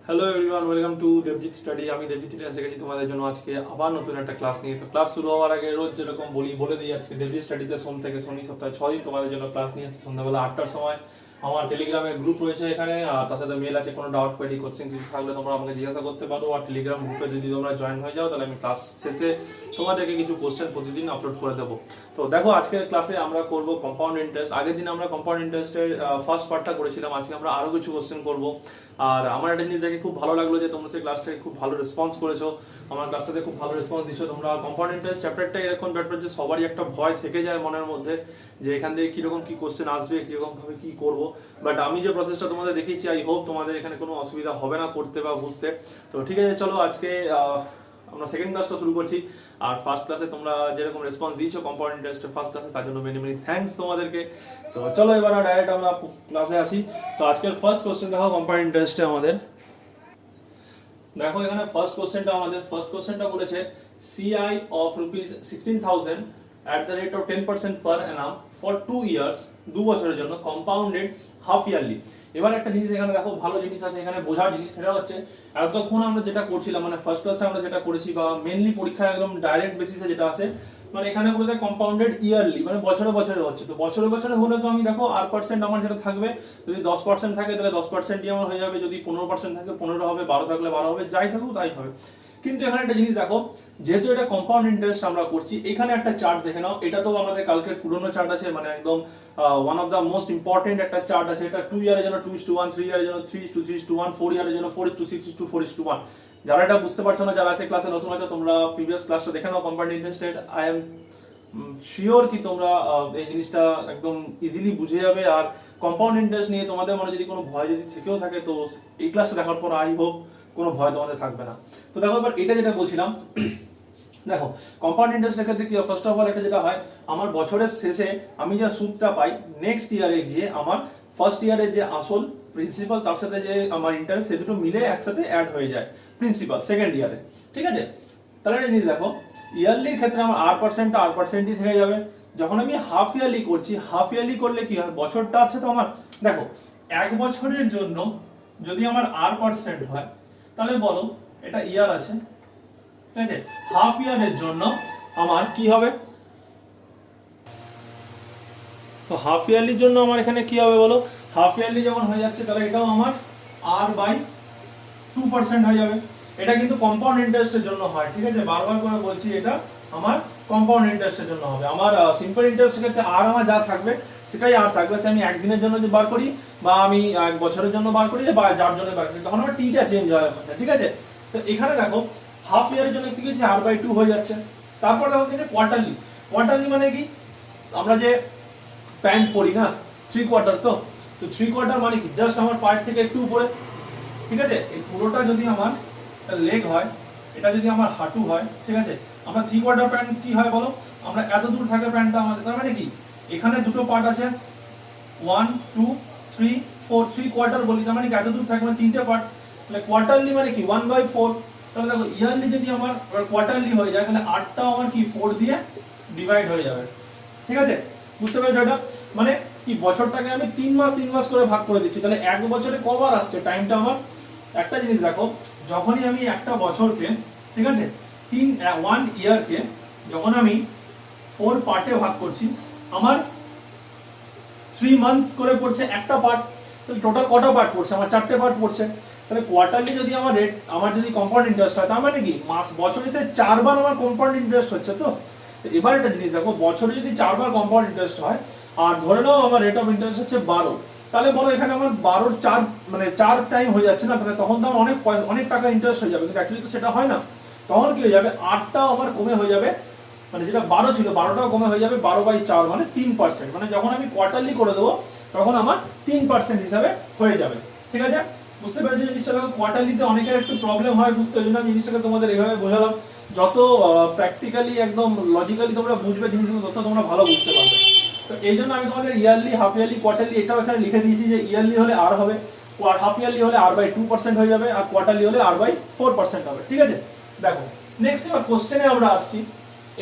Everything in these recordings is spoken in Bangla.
Hello everyone, welcome to Debjit study. আমি দেবজিৎ এসে গেছি তোমাদের জন্য আজকে আবার নতুন একটা ক্লাস নিয়ে। তো ক্লাস শুরু হওয়ার আগে রোজ যেরকম বলে দিই, আজকে দেবজিৎ স্টাডিতে সোম থেকে শনি সপ্তাহে 6 দিন তোমাদের জন্য ক্লাস নিয়ে আসছি সন্ধ্যাবেলা 8টার সময়। আমার টেলিগ্রামের গ্রুপ রয়েছে এখানে, আর তার সাথে মেল আছে। কোনো ডাউট কোয়েরি কোশ্চেন কিছু থাকলে তোমরা আমাকে জিজ্ঞাসা করতে পারো। আর টেলিগ্রাম গ্রুপে যদি তোমরা জয়েন হয়ে যাও তাহলে আমি ক্লাস শেষে তোমাদেরকে কিছু কোশ্চেন প্রতিদিন আপলোড করে দেবো। তো দেখো, আজকের ক্লাসে আমরা করব কম্পাউন্ড ইন্টারেস্ট। আগের দিন আমরা কম্পাউন্ড ইন্টারেস্টের ফার্স্ট পার্টটা করেছিলাম, আজকে আমরা আরো কিছু কোশ্চেন করব। আর আমার একটা জিনিস দেখে খুব ভালো লাগলো যে তোমরা সেই ক্লাসটাকে খুব ভালো রেসপন্স করেছো, আমার ক্লাসটাতে খুব ভালো রেসপন্স দিচ্ছ তোমরা। কম্পাউন্ড ইন্টারেস্ট চ্যাপ্টারটা এরকম ব্যাপার যে সবারই একটা ভয় থেকে যায় মনের মধ্যে যে এখান থেকে কিরকম কি কোশ্চেন আসবে, কিরকম ভাবে কি করব। বাট আমি যে প্রসেসটা তোমাদের দেখিয়েছি, আই হোপ তোমাদের এখানে কোনো অসুবিধা হবে না করতে বা বুঝতে। তো ঠিক আছে, চলো আজকে আমরা সেকেন্ড ক্লাসটা শুরু করছি। আর ফার্স্ট ক্লাসে তোমরা যেরকম রেসপন্স দিয়েছো কম্পাউন্ড ইন্টারেস্টের ফার্স্ট ক্লাসে, তার জন্য মেনি মেনি থ্যাঙ্কস তোমাদেরকে। তো চলো এবার ডাইরেক্ট আমরা ক্লাসে আসি। তো আজকের ফার্স্ট কোশ্চেন দেখো কম্পাউন্ড ইন্টারেস্টে আমাদের। দেখো এখানে ফার্স্ট কোশ্চেনটা বলেছে CI of ₹16,000 at the rate of 10% per annum for 2 years, 2 বছরের জন্য কম্পাউন্ডেড হাফ ইয়ারলি। এবার একটা জিনিস এখানে দেখো, ভালো জিনিস আছে এখানে, বোঝার জিনিস। সেটা হচ্ছে এতক্ষণ আমরা যেটা করছিলাম, মানে ফার্স্ট ক্লাসে আমরা যেটা করেছি বা মেইনলি পরীক্ষায় একদম ডাইরেক্ট বেসিসে যেটা আসে, মানে এখানে বলে দেয় কম্পাউন্ডেড ইয়ারলি, মানে বছরে বছরে হচ্ছে। তো বছরে বছরে হলে তো আমি দেখো R% আমার যেটা থাকবে, যদি 10% থাকে তাহলে 10%ই আমার হয়ে যাবে, যদি 15% থাকে 15 হবে, 12 থাকলে 12 হবে, যাই থাকুক তাই হবে। কিন্তু এখানে একটা জিনিস দেখো, যেহেতু এটা কম্পাউন্ড ইন্টারেস্ট আমরা করছি, এখানে একটা চার্ট দেখে নাও। এটা তো আমাদের কালকের পুরনো চার্ট আছে, মানে একদম one of the most important একটা চার্ট আছে। এটা 2 ইয়ারের জন্য 2:1, 3 ইয়ারের জন্য 3:3:1, 4 ইয়ারের জন্য 4:6:4:1। যারা এটা বুঝতে পারছো না, যারা আছে ক্লাসে নতুন আছে, তোমরা প্রিভিয়াস ক্লাসটা দেখে নাও compound interested. I am sure কি তোমরা এই জিনিসটা একদম ইজিলি বুঝে যাবে। আর কম্পাউন্ড ইন্টারেস্ট নিয়ে তোমাদের মনে যদি কোনো ভয় যদি থেকেও থাকে, তো এই ক্লাসটা দেখার পর আই হোপ কোনো ভয় তোমাদের থাকবে না। তো দেখো এবার এটা যেটা বলছিলাম, দেখো কম্পাউন্ড ইন্টারেস্টের ক্ষেত্রে কি ফার্স্ট অফ অল এটা যেটা হয়, আমার বছরের শেষে আমি যা সুদটা পাই, নেক্সট ইয়ারে গিয়ে আমার ফার্স্ট ইয়ারের যে আসল প্রিন্সিপাল তার সাথে যে আমার ইন্টারেস্ট, সে দুটো মিলে একসাথে অ্যাড হয়ে যায় প্রিন্সিপাল সেকেন্ড ইয়ারে। ঠিক আছে, তাহলে এটা জিনিস দেখো, ইয়ারলির ক্ষেত্রে আমার R%ই থেকে যাবে। যখন আমি হাফ ইয়ারলি করছি, হাফ ইয়ারলি করলে কি হয়, বছরটা আছে তো আমার, দেখো এক বছরের জন্য যদি আমার R% হয়, তাহলে বলো এটা ইয়ার আছে, ঠিক আছে। হাফ ইয়ারের জন্য আমার কি হবে, তো হাফ ইয়ারলির জন্য আমার এখানে কি হবে বলো, হাফ ইয়ারলি যখন হয়ে যাচ্ছে তাহলে এটাও আমার R/2% হয়ে যাবে। এটা কিন্তু কম্পাউন্ড ইন্টারেস্টের জন্য হয়, ঠিক আছে, বারবার করে বলছি, এটা আমার কম্পাউন্ড ইন্টারেস্টের জন্য হবে। আমার সিম্পল ইন্টারেস্টের ক্ষেত্রে আর আমার যা থাকবে সেটাই আর থাকবে। সে আমি একদিনের জন্য যে বার করি বা আমি এক বছরের জন্য বার করি বা যার জন্য বার করি, তখন আমার টিটা চেঞ্জ হয়, ঠিক আছে। তো এখানে দেখো হাফ ইয়ারের জন্য কি হচ্ছে, R/2 হয়ে যাচ্ছে। তারপর দেখো কি কোয়ার্টারলি মানে কি, আমরা যে প্যান্ট পরি না 3 কোয়ার্টার, তো 3 কোয়ার্টার মানে কি, জাস্ট আমার পায়ের থেকে একটু উপরে, ঠিক আছে। এই পুরোটা যদি আমার লেগ হয়, এটা যদি আমার হাঁটু হয়, ঠিক আছে। আমরা 3 কোয়ার্টার প্যান্ট কি হয় বলো, আমরা এত দূর থাকে প্যান্টটা আমাদের, তার মানে কি এখানে দুটো পার্ট আছে, 1 2 3 4, 3 কোয়ার্টার বলি, তার মানে কি এত দূর থাকে, মানে তিনটে পার্ট। তাহলে কোয়ার্টারলি মানে কি 1/4। তাহলে দেখো ইয়ারলি যদি আমার কোয়ার্টারলি হয়ে যায়, তাহলে 8টা আমার কি 4 দিয়ে ডিভাইড হয়ে যাবে, ঠিক আছে। বুঝতে পেরেছো এটা, মানে কি বছরটাকে আমি 3 মাস করে ভাগ করে দিচ্ছি। তাহলে এক বছরে কবার আসছে টাইমটা আমার। একটা জিনিস দেখো, যখনই আমি একটা বছরকে, ঠিক আছে, 1 ইয়ারকে যখন আমি 4 পার্টে ভাগ করছি, আমার 3 মান্থস করে পড়ছে একটা পার্ট। তাহলে টোটাল কটা পার্ট পড়ছে আমার, 4টে পার্ট পড়ছে। তাহলে কোয়ার্টারলি যদি আমার রেট, আমার যদি কম্পাউন্ড ইন্টারেস্ট হয়, তার মানে কি মাস বছরে সে 4 বার আমার কম্পাউন্ড ইন্টারেস্ট হচ্ছে। তো এবার একটা জিনিস দেখো, বছরে যদি 4 বার কম্পাউন্ড ইন্টারেস্ট হয়, আর ধরে নাও আমার রেট অফ ইন্টারেস্ট হচ্ছে 12, তাহলে বলো এখানে আমার 12 4 মানে 4 টাইম হয়ে যাচ্ছে না, তাহলে তখন তো আমার অনেক টাকা ইন্টারেস্ট হয়ে যাবে। কিন্তু অ্যাকচুয়ালি তো সেটা হয় না। তখন কি হয়ে যাবে, 8টাও আমার কমে হয়ে যাবে, মানে যেটা 12 ছিল 12টাও কমে হয়ে যাবে 12/4, মানে 3%। মানে যখন আমি কোয়ার্টারলি করে দেবো তখন আমার 3% হিসাবে হয়ে যাবে, ঠিক আছে। বুঝতে পেরেছি জিনিসটা। কোয়ার্টারলিতে অনেকের একটু প্রবলেম হয় বুঝতে, ওই জন্য আমি জিনিসটাকে তোমাদের এইভাবে বোঝালাম। যত প্র্যাকটিক্যালি একদম লজিক্যালি তোমরা বুঝবে জিনিসগুলো, তত তোমরা ভালো বুঝতে পারবে। তো এই জন্য আমি তোমাদের ইয়ারলি, হাফ ইয়ারলি, কোয়ার্টারলি এটাও এখানে লিখে দিয়েছি যে ইয়ারলি হলে আর হবে, হাফ ইয়ারলি হলে R/2% হয়ে যাবে, আর কোয়ার্টারলি হলে R/4% হবে, ঠিক আছে। দেখো নেক্সট এবার কোশ্চেনে আমরা আসছি।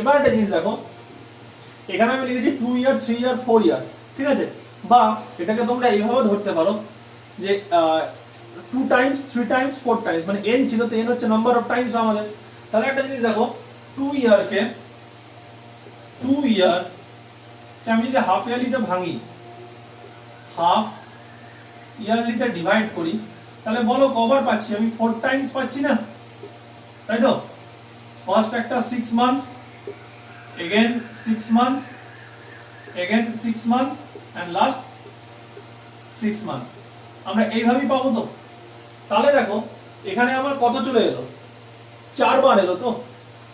এবার একটা জিনিস দেখো, এখানে আমি লিখেছি 2 ইয়ার, 3 ইয়ার, 4 ইয়ার, ঠিক আছে। বা এটাকে তোমরা এইভাবে ধরতে পারো যে 2 টাইমস 3 টাইমস 4 টাইমস, মানে n ছিল তো n হচ্ছে নাম্বার অফ টাইমস আমাদের। তাহলে একটা জিনিস দেখো 2 ইয়ারকে আমি যদি হাফ ইয়ারলিতে ভাঙি, হাফ ইয়ারলিতে ডিভাইড করি, তাহলে বলো কবার পাচ্ছি আমি? 4 টাইমস পাচ্ছি না, তাই তো? ফার্স্ট একটা 6 month, again 6 month, again 6 month and last 6 month. আমরা এইভাবেই পাবো তো। তাহলে দেখো এখানে আমার কত চলে এলো? 4 বার এলো তো,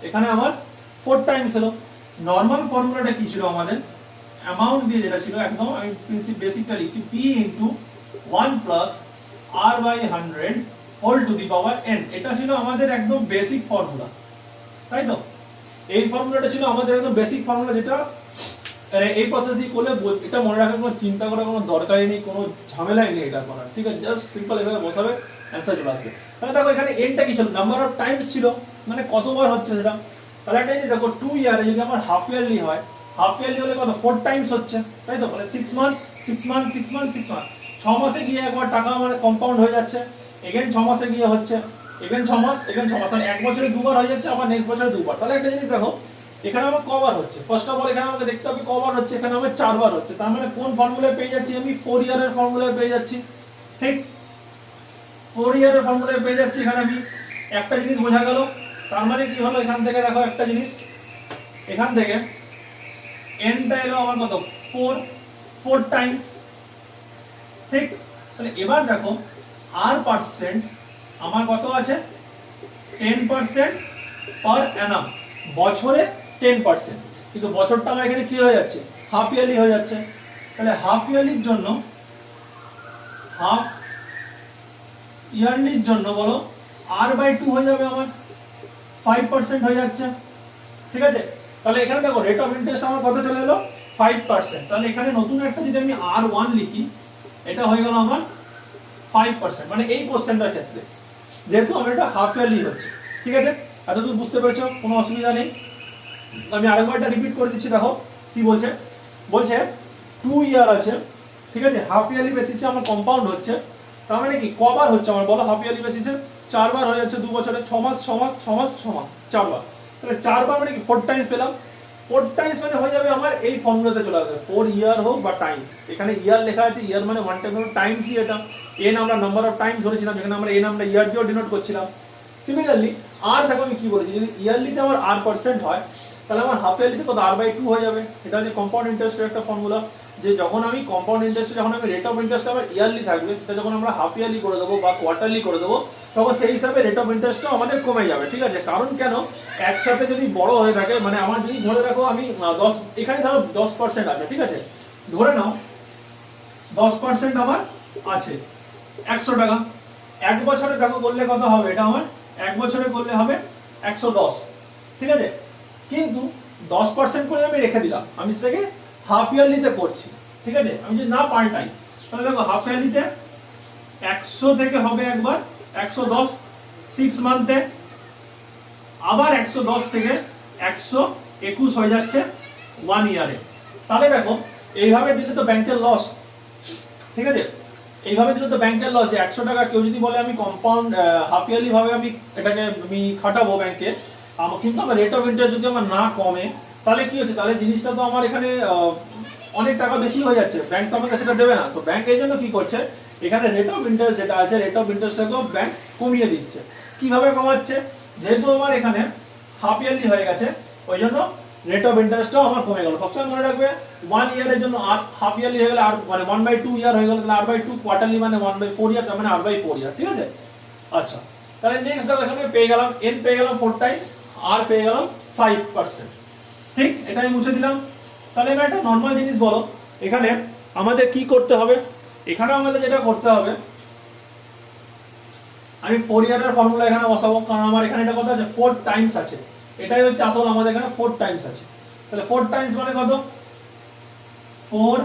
এখানে আমার 4 টাইমস এলো। নরমাল ফর্মুলাটা কি ছিল আমাদের? অ্যামাউন্ট দিয়ে যেটা ছিল একদম, আমি বেসিকটা লিখছি, p into 1 plus r by 100 whole to the power n। এটা ছিল আমাদের একদম বেসিক ফর্মুলা, তাই তো? এই ফর্মুলাটা ছিল আমাদের একদম বেসিক ফর্মুলা, যেটা এই প্রসেস দিয়ে করলে এটা মনে রাখার কোনো চিন্তা করার কোনো দরকারই নেই, কোনো ঝামেলাই নেই এটা করার, ঠিক আছে? জাস্ট সিম্পল এভাবে বসাবে, অ্যান্সার চলে আসবে। তাহলে দেখো এখানে এনটা কি ছিল? নাম্বার অফ টাইমস ছিল, মানে কতবার হচ্ছে সেটা। তাহলে একটা জিনিস দেখো 2 ইয়ারে যদি আমার হাফ ইয়ারলি হয়, হাফ ইয়ারলি হলে কত? 4 টাইমস হচ্ছে, তাই তো? মানে 6 মান্থ 6 মান্থ 6 মান্থ 6 মান্থ, 6 মাসে গিয়ে একবার টাকা আমার কম্পাউন্ড হয়ে যাচ্ছে, এগেন 6 মাসে গিয়ে হচ্ছে, এগেন 6 মাস, এগেন 6 মাস, মানে এক বছরে দুবার হয়ে যাচ্ছে, আবার নেক্সট বছরে দুবার। তাহলে একটা জিনিস দেখো এখানে আমার কবার হচ্ছে? ফার্স্ট অফ অল এখানে আমাকে দেখতে হবে কবার হচ্ছে। এখানে আমার 4 বার হচ্ছে, তার মানে কোন ফর্মুলায় পেয়ে যাচ্ছি আমি? 4 ইয়ারের ফর্মুলায় পেয়ে যাচ্ছি, ঠিক? 4 ইয়ারের ফর্মুলায় পেয়ে যাচ্ছি এখানে আমি। একটা জিনিস বোঝা গেল। তার মানে কি হলো? এখান থেকে দেখো একটা জিনিস, এখান থেকে nটা এলো আমার কত? 4 টাইমস, ঠিক? তাহলে এবার দেখো r পার্সেন্ট আমার কত আছে? 10% পার অ্যানাম, বছরে 10%। কিন্তু বছরটা আমার এখানে কি হয়ে যাচ্ছে? হাফ ইয়ারলি হয়ে যাচ্ছে। তাহলে হাফ ইয়ারলির জন্য বলো r বাই 2 হয়ে যাবে আমার, 5% হয়ে যাচ্ছে, ঠিক আছে? তাহলে এখানে দেখো রেট অফ ইন্টারেস্ট আমার কত চলে এলো? 5%। তাহলে এখানে নতুন একটা যদি আমি r1 লিখি, এটা হয়ে গেল আমার 5%, মানে এই কোশ্চেনটার ক্ষেত্রে যেহেতু আমার এটা হাফ ইয়ারলি হচ্ছে, ঠিক আছে? এতদূর বুঝতে পেরেছো? কোনো অসুবিধা নেই। আমি আরেকবার এটা রিপিট করে দিচ্ছি, দেখো কি বলছে। বলছে 2 ইয়ার আছে, ঠিক আছে? হাফ ইয়ারলি বেসিসে আমার কম্পাউন্ড হচ্ছে, তার মানে কি কবার হচ্ছে আমার বলো? হাফ ইয়ারলি বেসিসে 4 বার হয়ে যাচ্ছে 2 বছরে, 6 মাস 6 মাস 6 মাস 6 মাস 4 বার। তাহলে 4 বার মানে কি 4 টাইমস পেলাম। 4 টাইমস মানে হয়ে যাবে আমার এই ফর্মুলাতে চলে আসবে, 4 ইয়ার হোক বা টাইমস। এখানে ইয়ার লেখা আছে, ইয়ার মানে 1 টাইম টাইমসই এটা। n আমরা নাম্বার অফ টাইমস ধরেছিলাম, এখানে আমরা n আমরা ইয়ার দিয়েও ডিনোট করছিলাম। সিমিলারলি আর দেখো আমি কি বলেছি, যদি ইয়ারলিতে আমার r% হয়, তাহলে আমার হাফ ইয়ারলিতে কত? r বাই 2 হয়ে যাবে। এটা হচ্ছে কম্পাউন্ড ইন্টারেস্টের একটা ফর্মুলা, যে যখন আমি কম্পাউন্ড ইন্টারেস্ট, যখন আমি রেট অফ ইন্টারেস্ট আমার ইয়ারলি থাকবে, সেটা যখন আমরা হাফ ইয়ারলি করে দেবো বা কোয়ার্টারলি করে দেবো, তখন সেই হিসাবে রেট অফ ইন্টারেস্টটাও আমাদের কমে যাবে, ঠিক আছে? কারণ কেন? একসাথে যদি বড় হয়ে থাকে, মানে আমার যদি ধরে রাখো আমি 10, এখানে ধরো 10% আছে, ঠিক আছে? ধরে নাও 10% আমার আছে 100 টাকা। এক বছরে দেখো করলে কত হবে? এটা আমার এক বছরে করলে হবে 110, ঠিক আছে? কিন্তু 10% করে আমি রেখে দিলাম, আমি সেটাকে হাফ ইয়ারলিতে করছি, ঠিক আছে? আমি যদি না পাল্টাই, তাহলে দেখো হাফ ইয়ারলিতে 100 থেকে হবে একবার 110 6 মান্থে, আবার 110 থেকে 121 হয়ে যাচ্ছে 1 ইয়ারে। তাহলে দেখো এইভাবে দিলে তো ব্যাংকের লস, ঠিক আছে? এইভাবে দিলে তো ব্যাংকের লস। 100 টাকা কেউ যদি বলে আমি কম্পাউন্ড হাফ ইয়ারলি ভাবে আমি এটাকে আমি খাটাবো ব্যাংকে, কিন্তু আমার রেট অফ ইন্টারেস্ট যদি আমার না কমে, তাহলে কি হচ্ছে? তাহলে জিনিসটা তো আমার এখানে অনেক টাকা বেশি হয়ে যাচ্ছে, ব্যাংক তো আমাকে সেটা দেবে না। তো ব্যাংক এই জন্য কি করছে, এখানে রেট অফ ইন্টারেস্ট যেটা আছে, রেট অফ ইন্টারেস্টটাকেও ব্যাংক কমিয়ে দিচ্ছে। কিভাবে কমাচ্ছে? যেহেতু আমার এখানে হাফ ইয়ারলি হয়ে গেছে, ওই জন্য রেট অফ ইন্টারেস্টটাও আমার কমে গেল। সবসময় মনে রাখবে 1 ইয়ারের জন্য আর হাফ ইয়ারলি হয়ে গেলে আর মানে 1/2 ইয়ার হয়ে গেল, তাহলে r/2, কোয়ার্টারলি মানে 1/4 ইয়ার, তার মানে r/4 ইয়ার, ঠিক আছে? আচ্ছা, তাহলে নেক্সট দেখো এখানে পেয়ে গেলাম n পেয়ে গেলাম 4 টাইমস, r পেয়ে গেলাম 5%, ঠিক? এটা আমি মুছে দিলাম। তাহলে এবার একটা নরমাল জিনিস বলো, এখানে আমাদের কি করতে হবে? এখানে আমাদের যেটা করতে হবে, আমি 4 ইয়ারের ফর্মুলা এখানে বসাবো, কারণ আমার এখানে এটা কত আছে? 4 টাইমস আছে। এটাই হচ্ছে আসল, আমাদের এখানে 4 টাইমস আছে। তাহলে 4 টাইমস মানে কত? 4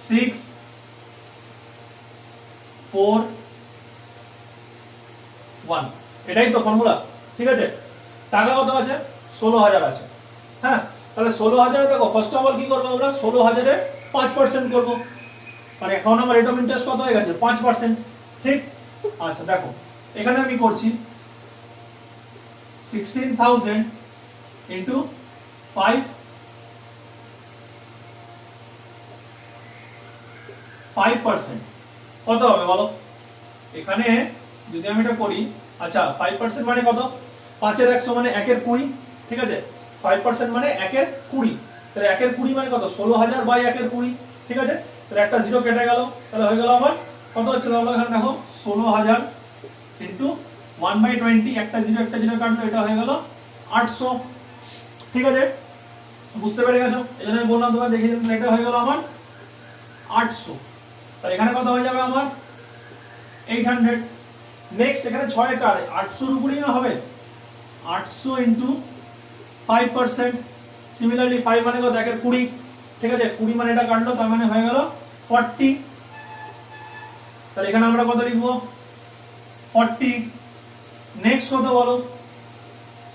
6 4 1, এটাই তো ফর্মুলা, ঠিক আছে? টাকা কত আছে? 16,000 আছে। হ্যাঁ, তাহলে 16,000 দেখো ফার্স্ট অফ অল কি করবো আমরা? 16,000 এর 5% করবো, মানে এখন আমার রেট অফ ইন্টারেস্ট কত হয়ে গেছে 5%, ঠিক। আচ্ছা দেখো এখানে আমি করছি 16,000 ইনটু 5% কত হবে বলো? এখানে যদি আমি এটা করি, আচ্ছা 5% মানে কত? 5 এর 100 মানে 1 এর 20, ঠিক আছে। 5% মানে 1 এর 20, তাহলে 1 এর 20 মানে কত? 16,000 বাই 1 এর 20, ঠিক আছে। তাহলে একটা জিরো কেটে গেল, তাহলে হয়ে গেল আমার কত হচ্ছে তাহলে এখানে দেখো 16,000 ইনটু 1/20, একটা জিরো কাটলো, এটা হয়ে গেল 800, ঠিক আছে। বুঝতে পেরে গেছো? এজন্য আমি বললাম তোমাকে দেখিয়ে দিলাম, এটা হয়ে গেল আমার 800। তাহলে এখানে কত হয়ে যাবে আমার 800। নেক্সট এখানে 6 কার 800 এর উপরেই না হবে, 800 ইনটু 5%, সিমিলারলি 5 মানে কত? 1 এর 20, ঠিক আছে। 20 মানে এটা কাটলো, তার মানে হয়ে গেল 40। তাহলে এখানে আমরা কত লিখবো? 40। নেক্সট কত বলো?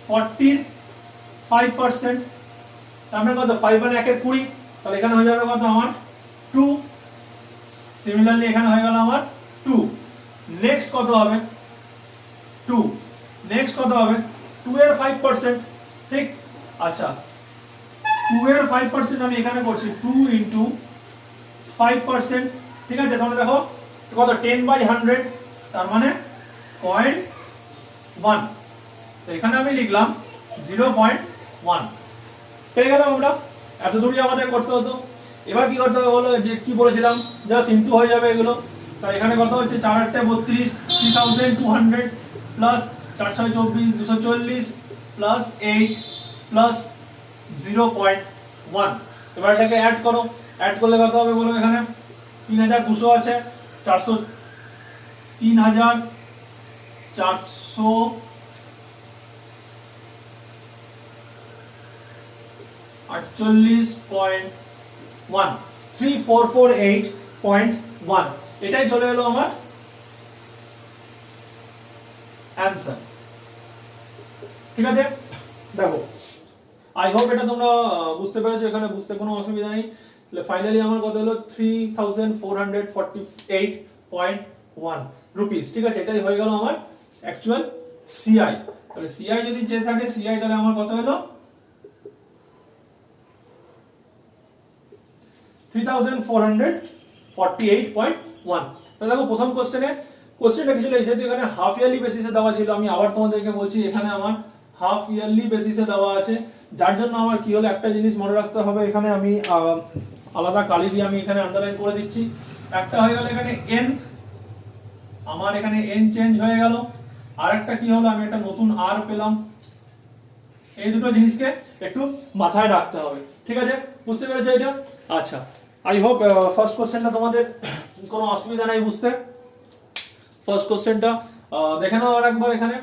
40 এর 5%, তার মানে কত? 5 মানে 1 এর 20, তাহলে এখানে হয়ে যাবে কত আমার? 2। সিমিলারলি এখানে হয়ে গেল আমার 2। নেক্সট কত হবে? 2। নেক্সট কত হবে? 2 এর 5%, ঠিক। আচ্ছা 2 এর 5% আমি এখানে করছি 2 ইনটু 5%, ঠিক আছে। তাহলে দেখো কত? 10/100, তার মানে 0.1, তো এখানে আমি লিখলাম 0.1। পেয়ে গেলাম আমরা, এত দূরই আমাদের করতে হতো। এবার কি করতে হবে বলো? যে কি বলেছিলাম, জাস্ট ইনটু হয়ে যাবে এগুলো। তাই এখানে কত হচ্ছে? 4 8 32, 3200 প্লাস 4 6 24, 240 প্লাস 8 প্লাস 0.1। এবার এটাকে অ্যাড করো, অ্যাড করলে কত হবে বলো? এখানে 3200 আছে, 400, 3448.1, 3448.1, এটাই চলে এলো আমার অ্যানসার, ঠিক আছে। দেখো আই হোপ এটা তোমরা বুঝতে পেরেছো, এখানে বুঝতে কোনো অসুবিধা নেই। ফাইনালি আমার কত হলো? 3448.1 রুপিস, ঠিক আছে। এটাই হয়ে গেল আমার অ্যাকচুয়াল সিআই। তাহলে সিআই যদি চেয়ে থাকে সিআই, তাহলে আমার কত হলো? 3448.1। তাহলে দেখো প্রথম কোশ্চেনটা কিছু যেহেতু এখানে হাফ ইয়ারলি বেসিসে দেওয়া ছিল, আমি আবার তোমাদেরকে বলছি এখানে আমার হাফ ইয়ারলি বেসিসে দেওয়া আছে, যার জন্য আমার কি হলো একটা জিনিস মনে রাখতে হবে। এখানে আমি আলাদা কালি দিয়ে আমি এখানে আন্ডারলাইন করে দিচ্ছি। একটা হয়ে গেল এখানে এন, আমার এখানে এন চেঞ্জ হয়ে গেল। আর একটা কি হলো? আমি একটা নতুন আর পেলাম। এই দুটো জিনিসকে একটু মাথায় রাখতে হবে, ঠিক আছে। বুঝতে পেরেছো এটা? আচ্ছা আই হোপ ফার্স্ট কোশ্চেনটা তোমাদের কোনো অসুবিধা নাই বুঝতে। ফার্স্ট কোশ্চেনটা দেখে নাও আর একবার। এখানে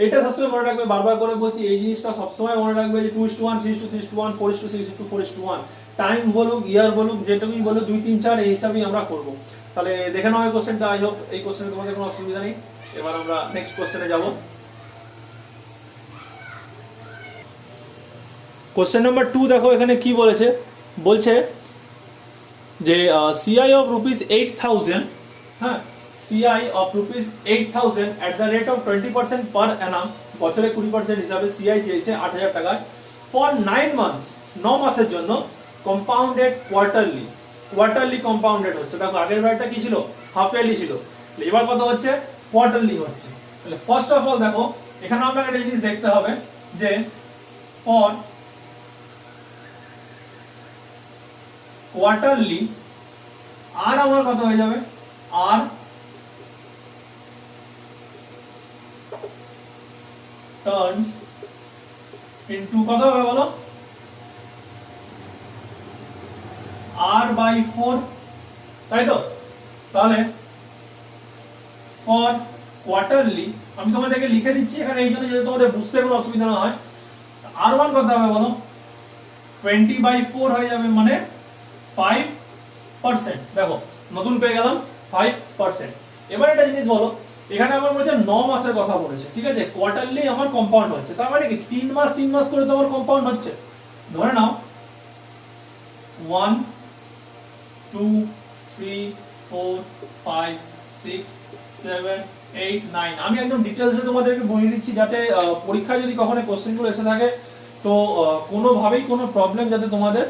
এটা সবসময় মনে রাখবে, বারবার করে বলছি এই জিনিসটা সবসময় মনে রাখবে যে 2:1, 3:3:1, 4:6, 4:1, টাইম বলুক ইয়ার বলুক যেটুকুই বলুক 2 3 4 এই হিসাবেই আমরা করব। তাহলে দেখে নাও এই কোশ্চেনটা। আই হোপ এই কোশ্চেনে তোমাদের কোনো অসুবিধা নেই। এবার আমরা নেক্সট কোশ্চেনে যাব। কোশ্চেন নাম্বার 2 দেখো এখানে কি বলেছে। বলছে যে সিআই অফ রুপিস 8000, হ্যাঁ, CI of rupees 8000 at the rate of 20% পার অ্যানাম, বছরে 20% হিসাবে সিআই চেয়েছে 8000 টাকায় ফর 9 মান্থস, 9 মাসের জন্য, কম্পাউন্ডেড কোয়ার্টারলি। কোয়ার্টারলি কম্পাউন্ডেড হচ্ছে। দেখো আগের বারটা কি ছিল? হাফ ইয়ারলি ছিল, এবার কত হচ্ছে? কোয়ার্টারলি হচ্ছে। তাহলে ফার্স্ট অফ অল দেখো এখানে আমাকে একটা জিনিস দেখতে হবে যে ফর কোয়ার্টারলি আর আমার কত হয়ে যাবে? আর টার্নস ইনটু কত হবে বলো? r/4, তাই তো? তাহলে ফর কোয়ার্টারলি আমি তোমাদেরকে লিখে দিচ্ছি এখানে এই জন্য যাতে তোমাদের বুঝতে কোনো অসুবিধা না হয়। r1 কত হবে বলো? 20/4 হয়ে যাবে, মানে 5%। দেখো নতুন পেয়ে গেলাম 5%। এবার একটা জিনিস বলো, এখানে আমার বলেছে 9 মাসের কথা বলেছে, ঠিক আছে। কোয়ার্টারলি আমার কম্পাউন্ড হচ্ছে, তার মানে কি 3 মাস 3 মাস করে তো আমার কম্পাউন্ড হচ্ছে। ধরে নাও 1 2 3 4 5 6 7 8 9 আমি একদম ডিটেইলসে তোমাদেরকে বলে দিচ্ছি যাতে পরীক্ষায় যদি কখনো কোশ্চেনগুলো এসে থাকে তো কোনোভাবেই কোনো প্রবলেম যাতে তোমাদের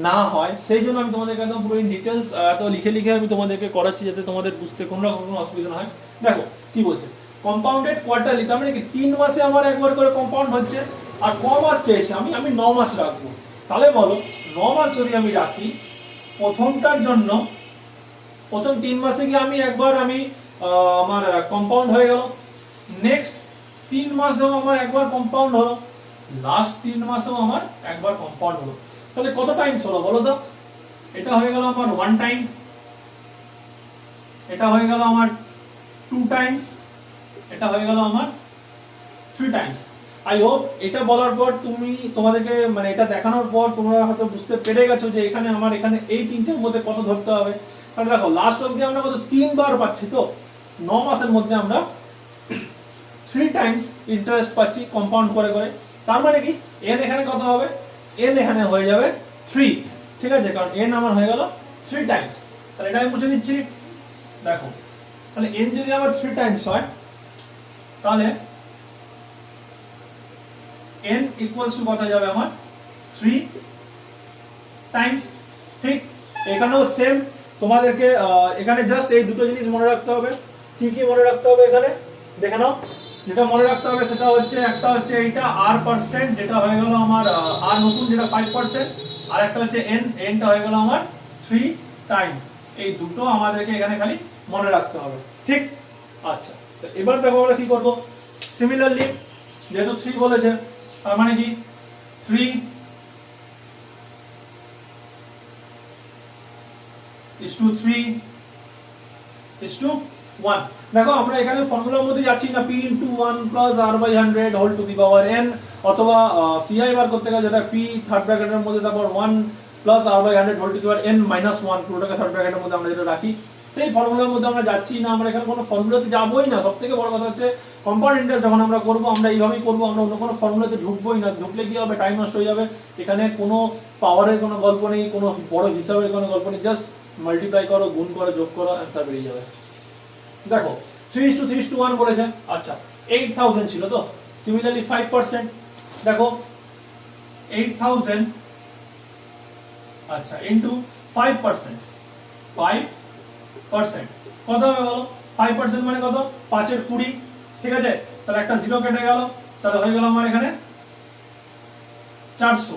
না হয় সেই জন্য আমি তোমাদেরকে একদম পুরো ইন ডিটেইলস এত লিখে লিখে আমি তোমাদেরকে করাচ্ছি যাতে তোমাদের বুঝতে কোনো রকম কোনো অসুবিধা না হয়। দেখো কি বলছে, কম্পাউন্ডেড কোয়ার্টারলি, তার মানে কি 3 মাসে আমার একবার করে কম্পাউন্ড হচ্ছে। আর ক মাস চেয়েছে আমি 9 মাস রাখবো। তাহলে বলো 9 মাস যদি আমি রাখি, প্রথমটার জন্য প্রথম 3 মাসে কি আমি একবার আমার কম্পাউন্ড হয়ে গেল, নেক্সট 3 মাসেও আমার একবার কম্পাউন্ড হলো, লাস্ট 3 মাসেও আমার একবার কম্পাউন্ড হলো। তাহলে কত টাইমস হলো বলো তো? এটা হয়ে গেল আমার 1 টাইম, এটা হয়ে গেল আমার 2 টাইমস, এটা হয়ে গেল আমার 3 টাইমস। আই হোপ এটা বলার পর তোমাদেরকে মানে এটা দেখানোর পর তোমরা হয়তো বুঝতে পেরে গেছো যে এখানে এই তিনটের মধ্যে কত ধরতে হবে। কারণ দেখো লাস্ট অবধি আমরা কত 3 বার পাচ্ছি, তো 9 মাসের মধ্যে আমরা 3 টাইমস ইন্টারেস্ট পাচ্ছি কম্পাউন্ড করে করে। তার মানে কি n এখানে কত হবে? n এখানে হয়ে যাবে 3, ঠিক আছে, কারণ n আমার হয়ে গেল 3 টাইমস। তাহলে এটা আমি মুছে দিচ্ছি। দেখো তাহলে n যদি আমার 3 টাইমস হয় তাহলে n ইকুয়ালস টু কত যাবে আমার 3 টাইমস। ঠিক এখানেও সেম, তোমাদেরকে এখানে জাস্ট এই দুটো জিনিস মনে রাখতে হবে। কি কি মনে রাখতে হবে এখানে দেখে নাও। যেটা মনে রাখতে হবে সেটা হচ্ছে একটা হচ্ছে এইটা r%, যেটা হয়ে গেল আমার r নতুন যেটা 5%, আর একটা হচ্ছে n টা হয়ে গেল আমার 3 টাইমস। এই দুটো আমাদেরকে এখানে খালি মনে রাখতে হবে, ঠিক? আচ্ছা, তো এবার দেখো আমরা কি করব। সিমিলারলি যেহেতু 3 বলেছে, তার মানে কি 3:3:1। দেখো আমরা এখানে ফর্মুলার মধ্যে যাচ্ছি না, p * 1 + r/100 whole to the power n, অথবা ci বার করতে গেলে যেটা p থার্ড ব্র্যাকেটের মধ্যে তারপর 1 + r/100 whole to the power n - 1 পুরোটাকে থার্ড ব্র্যাকেটের মধ্যে আমরা যেটা রাখি সেই ফর্মুলার মধ্যে আমরা যাচ্ছি না। আমরা এখানে কোনো ফর্মুলাতে যাবোই না। সবথেকে বড় কথা হচ্ছে কম্পাউন্ড ইন্টারেস্ট যখন আমরা করব আমরা এইভাবেই করব, আমরা অন্য কোনো ফর্মুলাতে ঢুকবোই না। ঢুকলে কি হবে? টাইম নষ্ট হয়ে যাবে। এখানে কোনো পাওয়ারের কোনো গল্প নেই, কোনো বড় হিসাবের কোনো গল্প নেই, জাস্ট মাল্টিপ্লাই করো, গুণ করো, যোগ করো, অ্যান্সার বেরিয়ে যাবে। দেখো 3:3:1 বলেছে। আচ্ছা 8000 ছিল তো, সিমিলারলি 5%। দেখো 8000 আচ্ছা ইনটু 5%, 5% কত হবে বলো? 5% মানে কত? 5 এর 20, ঠিক আছে। তাহলে একটা 0 কেটে গেল, তাহলে হয়ে গেল আমার এখানে 400।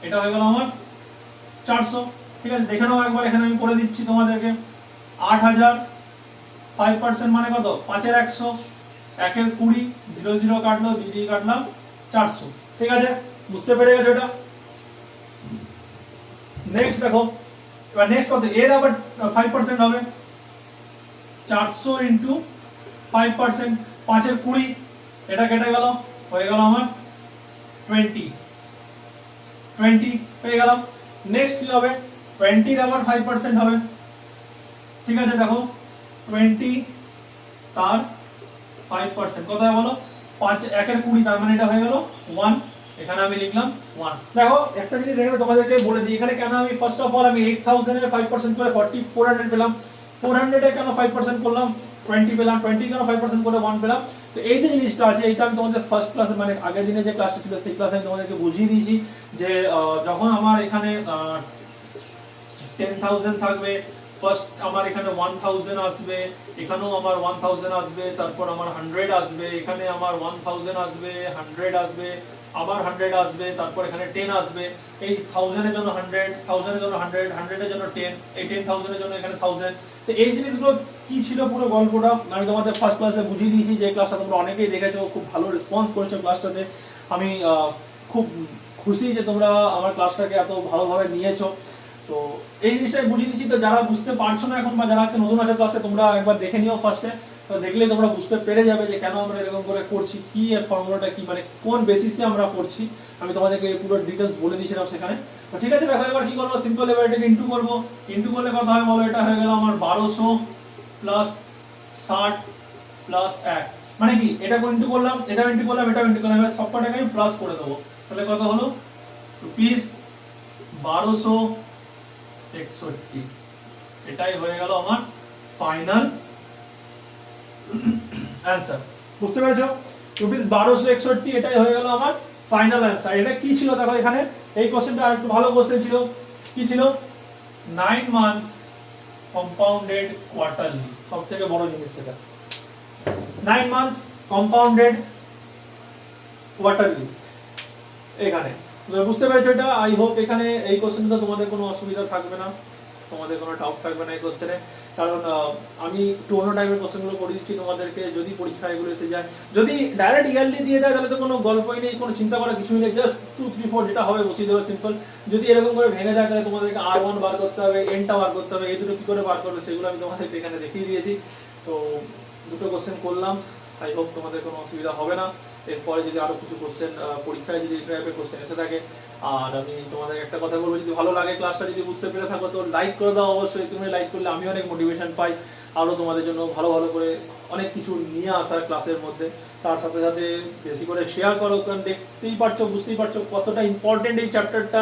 এটা হয়ে গেল আমার 400, ঠিক আছে। দেখে নাও একবার, এখানে আমি করে দিচ্ছি তোমাদেরকে। 8000 5% মানে কত? 5 এর 100, 1 এর 20, 0 0 কাটলো, 2 দিয়ে কাটলাম 400, ঠিক আছে। বুঝতে পেরে গেছো এটা? নেক্সট দেখো, এবার নেক্সট কত? এর আবার 5% হবে। 400 ইনটু 5%, 5 এর 20, এটা কেটে গেল, হয়ে গেল আমার 20 পেয়ে গেলাম। নেক্সট কি হবে? 20 এর আবার 5% হবে, ঠিক আছে। দেখো 20 তার 5% কত হয় বলো? 5 1 এর 20, তার মানে এটা হয়ে গেল 1, এখানে আমি লিখলাম 1। দেখো একটা জিনিস এখানে তোমাদেরকে বলে দিই, এখানে কেন আমি ফার্স্ট অফ অল আমি 8000 এর 5% করে 400 পেলাম, 400 এর কেন 5% করলাম 20 পেলাম, 20 কেন 5% করে 1 পেলাম। তো এই যে জিনিসটা আছে এটা আমি তোমাদের ফার্স্ট ক্লাসে মানে আগের দিনে যে ক্লাসটা ছিল সেই ক্লাসে আমি তোমাদেরকে বুঝিয়ে দিয়েছি যে যখন আমার এখানে 10000 থাকবে, ফার্স্ট আমার এখানে 1000 আসবে, এখানেও আমার 1000 আসবে, তারপর আমার 100 আসবে, এখানে আমার 1000 আসবে, 100 আসবে, আবার 100 আসবে, তারপর এখানে 10 আসবে। এই 1000 এর জন্য 100, 1000 এর জন্য 100, 100 এর জন্য 10, এই 10000 এর জন্য এখানে 1000। তো এই জিনিসগুলো কি ছিল পুরো গল্পটা আমি তোমাদের ফার্স্ট ক্লাসে বুঝিয়ে দিয়েছি, যে ক্লাসটা তোমরা অনেকেই দেখেছো, খুব ভালো রেসপন্স করেছো ক্লাসটাতে। আমি খুব খুশি যে তোমরা আমার ক্লাসটাকে এত ভালোভাবে নিয়েছো। তো এই জিনিসটাই বুঝিয়ে দিচ্ছি। তো যারা বুঝতে পারছো না এখন, বা যারা আজকে নতুন আছে ক্লাসে, তোমরা একবার দেখে নিও ফার্স্টে। তো দেখলেই তোমরা বুঝতে পেরে যাবে যে কেন আমরা এরকম করে করছি, কি এর ফর্মুলাটা কি, মানে কোন বেসিসে আমরা করছি। আমি তোমাদেরকে পুরো ডিটেইলস বলে দিয়েছিলাম সেখানে। তো ঠিক আছে, দেখো এবার কি করবো, সিম্পল এবার এটাকে ইনটু করবো। ইনটু করলে কত হয় বলো? এটা হয়ে গেল আমার 1200 প্লাস 60 প্লাস 1, মানে কি এটা ইনটু করলাম, এটা ইনটু করলাম, এটা ইনটু করলাম, এবার সবকটাকে আমি প্লাস করে দেবো। তাহলে কত হলো? রুপিস 1261। এটাই হয়ে গেল আমার ফাইনাল অ্যান্সার। বুঝতে পেরেছো? ₹1261 এটাই হয়ে গেল আমার ফাইনাল অ্যান্সার। এটা কি ছিল দেখো এখানে, এই কোশ্চেনটা আরেকটু ভালো কোশ্চেন ছিল। কি ছিল? 9 মান্থস কম্পাউন্ডেড কোয়ার্টারলি, সবথেকে বড় জিনিস সেটা। 9 মান্থস কম্পাউন্ডেড কোয়ার্টারলি এখানে বুঝতে পেরেছো এটা? আই হোপ এখানে এই কোশ্চেনটা তোমাদের কোনো অসুবিধা থাকবে না, তোমাদের কোনো ডাউট থাকবে না এই কোশ্চেনে, কারণ আমি একটু অন্য টাইপের কোশ্চেনগুলো করে দিচ্ছি তোমাদেরকে। যদি পরীক্ষা এগুলো এসে যায়, যদি ডাইরেক্ট ইয়ারলি দিয়ে দেয় তাহলে তো কোনো গল্পই নেই, কোনো চিন্তা করার কিছুই নেই, জাস্ট 2, 3, 4 যেটা হবে বসিয়ে দেবে সিম্পল। যদি এরকম করে ভেঙে যায় তাহলে তোমাদেরকে R1 বার করতে হবে, Nটা বার করতে হবে, এই দুটো কি করে বার করবে সেগুলো আমি তোমাদেরকে এখানে দেখিয়ে দিয়েছি। তো দুটো কোশ্চেন করলাম, আই হোপ তোমাদের কোনো অসুবিধা হবে না। এরপরে যদি আরো কিছু কোশ্চেন পরীক্ষায় যদি এই টাইপের কোশ্চেন এসে থাকে, আর আমি তোমাদের একটা কথা বলবো, যদি ভালো লাগে ক্লাসটা, যদি বুঝতে পেরে থাকো তো লাইক করে দাও অবশ্যই। তুমি লাইক করলে আমি অনেক মোটিভেশন পাই আরো তোমাদের জন্য ভালো ভালো করে অনেক কিছু নিয়ে আসার ক্লাসের মধ্যে। তার সাথে সাথে বেশি করে শেয়ার করো, কারণ দেখতেই পারছো, বুঝতেই পারছো কতটা ইম্পর্টেন্ট এই চ্যাপ্টারটা,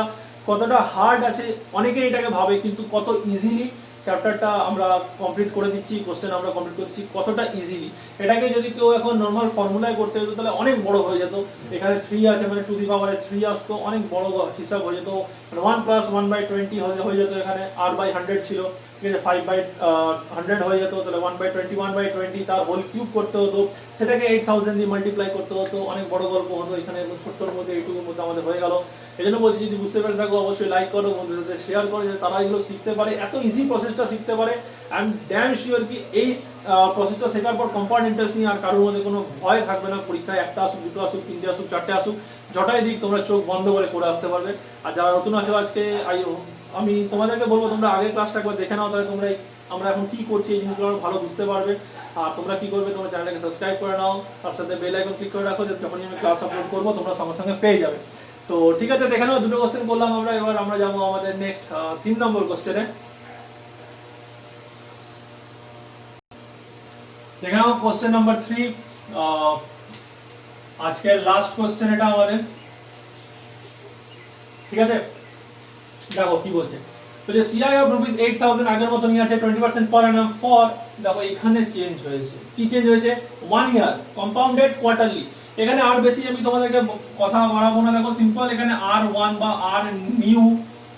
কতটা হার্ড আছে। অনেকে এটাকে ভাবে, কিন্তু কত ইজিলি চ্যাপ্টারটা আমরা কমপ্লিট করে দিচ্ছি, কোশ্চেন আমরা কমপ্লিট করছি কতটা ইজিলি। এটাকে যদি কেউ এখন নর্মাল ফর্মুলায় করতে হতো তাহলে অনেক বড় হয়ে যেত। এখানে 3 আছে মানে 2 দি পাওয়ারে 3 আসতো, অনেক বড় হিসাব হয়ে যেত। 1 + 1/20 হয়ে যেত, এখানে r/100 ছিল, ঠিক আছে, 5/100 হয়ে যেত, তাহলে 1/20 1/20 তার হোল কিউব করতে হতো, সেটাকে 8000 দিয়ে মাল্টিপ্লাই করতে হতো, অনেক বড় গল্প হতো। এখানে ছোট্টর মধ্যে এইটুকুর মধ্যে আমাদের হয়ে গেল। এই জন্য বলছি, যদি বুঝতে পেরে থাকো অবশ্যই লাইক করো, বন্ধুদের সাথে শেয়ার করো, যে তারা এগুলো শিখতে পারে, এত ইজি প্রসেসটা শিখতে পারে। আই এম ড্যাম শিওর কি এই প্রসেসটা শেখার পর কম্পাউন্ড ইন্টারেস্ট নিয়ে আর কারোর মধ্যে কোনো ভয় থাকবে না। পরীক্ষায় 1টা আসুক, 2টো আসুক, 3টে আসুক, 4টে আসুক, যটাই দিক তোমরা চোখ বন্ধ করে আসতে পারবে। আর যারা নতুন আছো আজকে, আমি তোমাদেরকে বলবো তোমরা আগের ক্লাসটা একবার দেখে নাও, তাহলে তোমরা আমরা এখন কি করছি এই জিনিসগুলো ভালো বুঝতে পারবে। আর তোমরা কি করবে, তোমরা চ্যানেলটাকে সাবস্ক্রাইব করে নাও, তার সাথে বেল আইকন ক্লিক করে রাখো, যাতে যখনই আমি ক্লাস আপলোড করবো তোমরা সঙ্গে সঙ্গে পেয়ে যাবে। তো ঠিক আছে, দেখে নাও, দুটো কোশ্চেন করলাম আমরা। এবার আমরা যাবো আমাদের নেক্সট 3 নম্বর কোশ্চেনে। দেখে নাও কোশ্চেন নাম্বার 3, আজকের লাস্ট কোশ্চেন এটা আমাদের, ঠিক আছে। দেখো কি বলছে, বলছে CI অফ ₹8,000 আগের মতো নিয়ে আছে 20% পার annum ফর, দেখো এখানে চেঞ্জ হয়েছে। কি চেঞ্জ হয়েছে? 1 ইয়ার কম্পাউন্ডেড কোয়ার্টারলি। এখানে আর বেশি আমি তোমাদেরকে কথা বাড়াবো না, দেখো সিম্পল, এখানে R1 বা R নিউ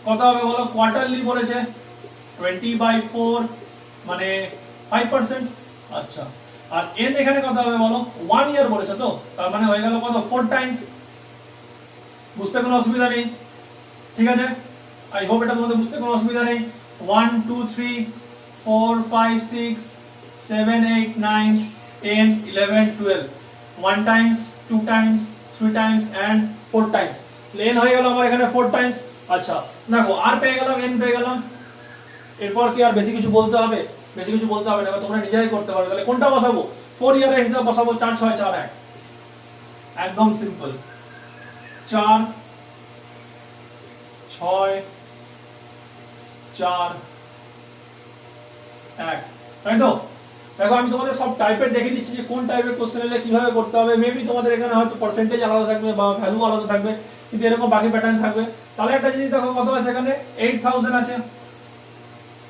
কত হবে বলো? কোয়ার্টারলি বলেছে 20/4 মানে 5%। আচ্ছা, আর n এখানে কত হবে বলো? 1 ইয়ার বলেছে, তো তার মানে হয়ে গেল কত? 4 টাইমস। বুঝতে কোনো অসুবিধা নেই, ঠিক আছে? আই হোপ এটা তোমাদের বুঝতে কোনো অসুবিধা নেই। 1 2 3 4 5 6 7 8 9 10 11 12 1 times, 2 times, 3 times and 4 times. n হয়ে গেল আমার এখানে 4 টাইমস। আচ্ছা দেখো, আর পেয়ে গেলাম, n পেয়ে গেলাম, এরপর কি আর বেশি কিছু বলতে হবে? বেশি কিছু বলতে হবে না, তোমরা নিজেরাই করতে পারবে। তাহলে কোনটা বসাবো? 4 ইয়ারের হিসাব বসাবো, 4 6 4 1, একদম সিম্পল। 4 6 4 1, তাই তো? দেখো আমি তোমাদের সব টাইপের দেখিয়ে দিচ্ছি যে কোন টাইপের কোশ্চেন এলে কিভাবে করতে হবে। মেবি তোমাদের এখানে হয়তো পার্সেন্টেজ আলাদা থাকবে বা ভ্যালু আলাদা থাকবে, কিন্তু এরকম বাকি প্যাটার্ন থাকবে। তাহলে একটা জিনিস দেখো, কত আছে এখানে? 8000 আছে।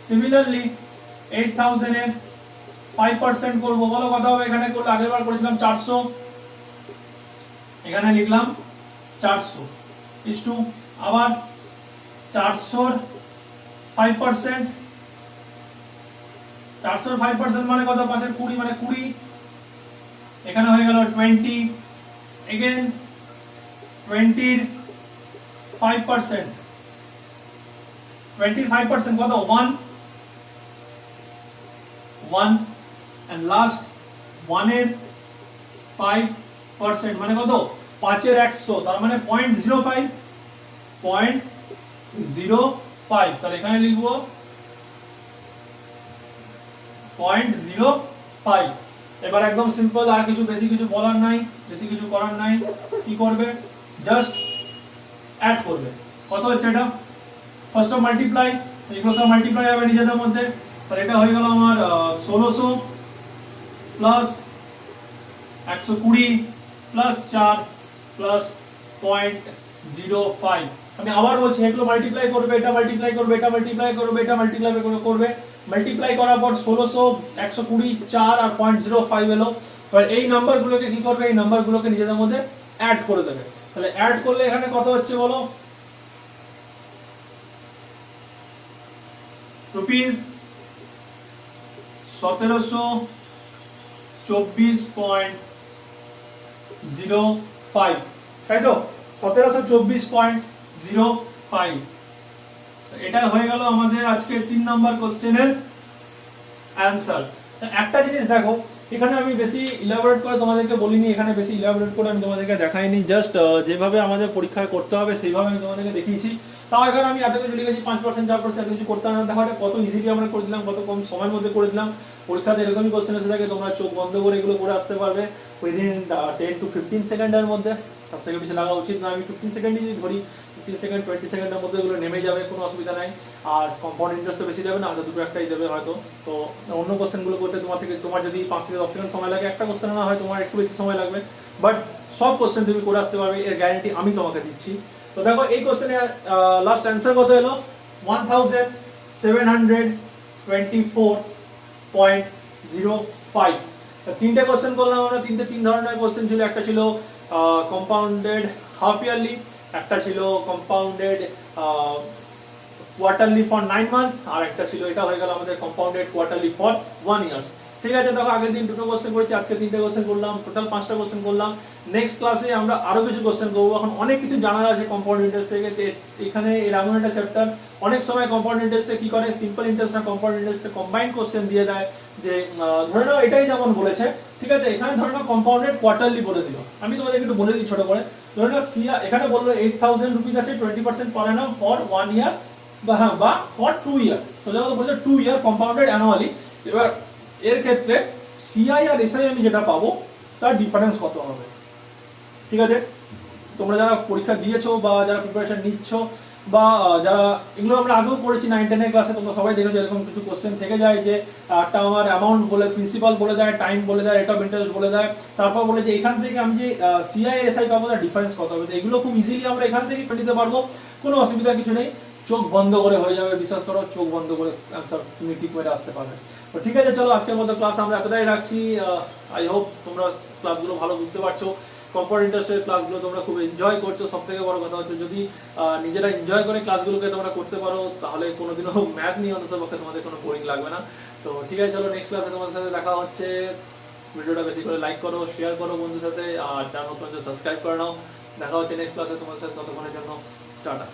সিমিলারলি 8000 এর 5% করব, বলো কত হবে? এখানে করলে আগেরবার করেছিলাম 400, এখানে লিখলাম 400 ইস টু আবার 400 এর 5%, 400 এর 5% মানে কত? 5 এর 20 মানে 20, এখানে হয়ে গেল 20, again 20 এর 5%, 20 এর 5% কত? 1 and last 1 এর 5% মানে কত? 5 এর 100, তার মানে 0.05, 0.05। তাহলে এখানে লিখবো 0.05। এবার একদম সিম্পল, আর কিছু বেশি কিছু বলার নাই, বেশি কিছু করার নাই। কি করবে? জাস্ট অ্যাড করবে। কত হচ্ছে এটা? ফার্স্ট অফ মাল্টিপ্লাই, এগুলো সব মাল্টিপ্লাই হবে নিজেদের মধ্যে। তাহলে এটা হয়ে গেল আমার 1600 প্লাস 120 প্লাস 4 প্লাস 0.05। আমি আবার বলছি, এগুলো মাল্টিপ্লাই করবে, এটা মাল্টিপ্লাই করবে, এটা মাল্টিপ্লাই করবে, এটা মাল্টিপ্লাই করবে, মাল্টিপ্লাই করার পর 1600 120 4 আর 0.05 এলো। এবার এই নাম্বারগুলোকে কি করবে, এই নাম্বারগুলোকে নিজেদের মধ্যে অ্যাড করে দেবে। তাহলে অ্যাড করলে এখানে কত হচ্ছে বলো, রুপিস 1724.05, তাই তো 1724.05। এটা হয়ে গেল আমাদের আজকের 3 নাম্বার কোশ্চেনের অ্যানসার। একটা জিনিস দেখো, এখানে আমি বেশি ইলাবোরেট করে তোমাদেরকে বলিনি, এখানে বেশি ইলাবোরেট করে আমি তোমাদেরকে দেখাইনি, জাস্ট যেভাবে আমাদের পরীক্ষায় করতে হবে সেইভাবে আমি তোমাদেরকে দেখিয়েছি। তাও এখানে আমি এত কিছু লিখেছি 5% 4% এত কিছু করতে হবে না। দেখো এটা কত ইজিলি আমরা করে দিলাম, কত কম সময়ের মধ্যে করে দিলাম। পরীক্ষাতে এরকমই কোশ্চেন এসে থাকে, তোমরা চোখ বন্ধ করে এগুলো করে আসতে পারবে উইদিন 10 to 15 সেকেন্ডের মধ্যে। সব থেকে বেশি লাগা উচিত না, আমি 15 সেকেন্ডই যদি ধরি, 15 সেকেন্ড 20 সেকেন্ডের মধ্যে এগুলো নেমে যাবে, কোনো অসুবিধা নাই। আর কম্পাউন্ড ইন্টারেস্ট বেশি যাবে না, হয়তো দুটো একটাই দেবে হয়তো। তো অন্য কোশ্চেনগুলো করতে তোমার যদি 5 থেকে 10 সেকেন্ড সময় লাগে, একটা কোশ্চেন না হয় তোমার একটু বেশি সময় লাগবে, বাট সব কোশ্চেন তুমি করে আসতে পারবে, এর গ্যারান্টি আমি তোমাকে দিচ্ছি। তো দেখো এই কোশ্চেনের লাস্ট অ্যান্সার কত এলো, 1724.05। তিনটে কোশ্চেন করলাম আমরা, তিন ধরনের কোশ্চেন ছিল। একটা ছিল কম্পাউন্ডেড হাফ ইয়ারলি, একটা ছিল কম্পাউন্ডেড কোয়ার্টারলি ফর 9 মান্থস, আর একটা ছিল এটা হয়ে গেল আমাদের কম্পাউন্ডেড কোয়ার্টারলি ফর 1 ইয়ার্স। ঠিক আছে, দেখো আগের দিন দুটো কোশ্চেন করেছি, আজকে তিনটে কোশ্চেন করলাম, টোটাল 5টা কোশ্চেন করলাম। নেক্সট ক্লাসে আমরা আরো কিছু কোশ্চেন করবো। এখন অনেক কিছু জানার আছে কম্পাউন্ড ইন্টারেস্ট থেকে। এখানে এর এমন একটা চ্যাপ্টার, অনেক সময় কম্পাউন্ড ইন্টারেস্টে কি করে, সিম্পল ইন্টারেস্ট না কম্পাউন্ড ইন্টারেস্টে কম্বাইন্ড কোশ্চেন দিয়ে দেয়। যে ধরে নাও এটাই যেমন বলেছে, ঠিক আছে, এখানে ধরে নাও কম্পাউন্ডেড কোয়ার্টারলি বলে দিল। আমি তোমাদেরকে একটু বলে দিই ছোট করে। ধরে নাও এখানে বললো 8000 রুপিস আছে 20% পার অ্যানাম ফর 1 ইয়ার বা ফর 2 ইয়ার। তো যেমন বলছে 2 ইয়ার কম্পাউন্ডেড অ্যানুয়ালি। এবার এর ক্ষেত্রে সিআই আর এসআই আমি যেটা পাবো তার ডিফারেন্স কত হবে। ঠিক আছে, তোমরা যারা পরীক্ষা দিয়েছো বা যারা প্রিপারেশন নিচ্ছ বা যারা, এগুলো আমরা আগেও পড়েছি 9-10 এর ক্লাসে, তোমরা সবাই দেখেছো এরকম কিছু কোশ্চেন থেকে যায় যে একটা আমার অ্যামাউন্ট বলে, প্রিন্সিপাল বলে দেয়, টাইম বলে দেয়, রেট অফ ইন্টারেস্ট বলে দেয়, তারপর বলে যে এখান থেকে আমি যে সিআই এসআই পাবো তার ডিফারেন্স কত হবে। এগুলো খুব ইজিলি আমরা এখান থেকে নিতে পারবো, কোনো অসুবিধা কিছু নেই। চোখ বন্ধ করে হয়ে যাবে, বিশ্বাস করো, চোখ বন্ধ করে অ্যান্সার তুমি ঠিক করে আসতে পারবে। তো ঠিক আছে, চলো আজকের মতো ক্লাস আমরা এতটাই রাখছি। আই হোপ তোমরা ক্লাসগুলো ভালো বুঝতে পারছো। কম্পাউন্ড ইন্টারেস্টের ক্লাসগুলো তোমরা খুব এনজয় করছো। সব থেকে বড় কথা হচ্ছে যদি নিজেরা এনজয় করে ক্লাসগুলোকে তোমরা করতে পারো, তাহলে কোনোদিনও ম্যাথ নিয়ে অন্তত পক্ষে তোমাদের কোনো বোরিং লাগবে না। তো ঠিক আছে, চলো নেক্সট ক্লাসে তোমাদের সাথে দেখা হচ্ছে। ভিডিওটা বেশি করে লাইক করো, শেয়ার করো বন্ধুর সাথে, আর চ্যানেল সাবস্ক্রাইব করে নাও। দেখা হচ্ছে নেক্সট ক্লাসে তোমাদের সাথে, ততক্ষণের জন্য টাটা।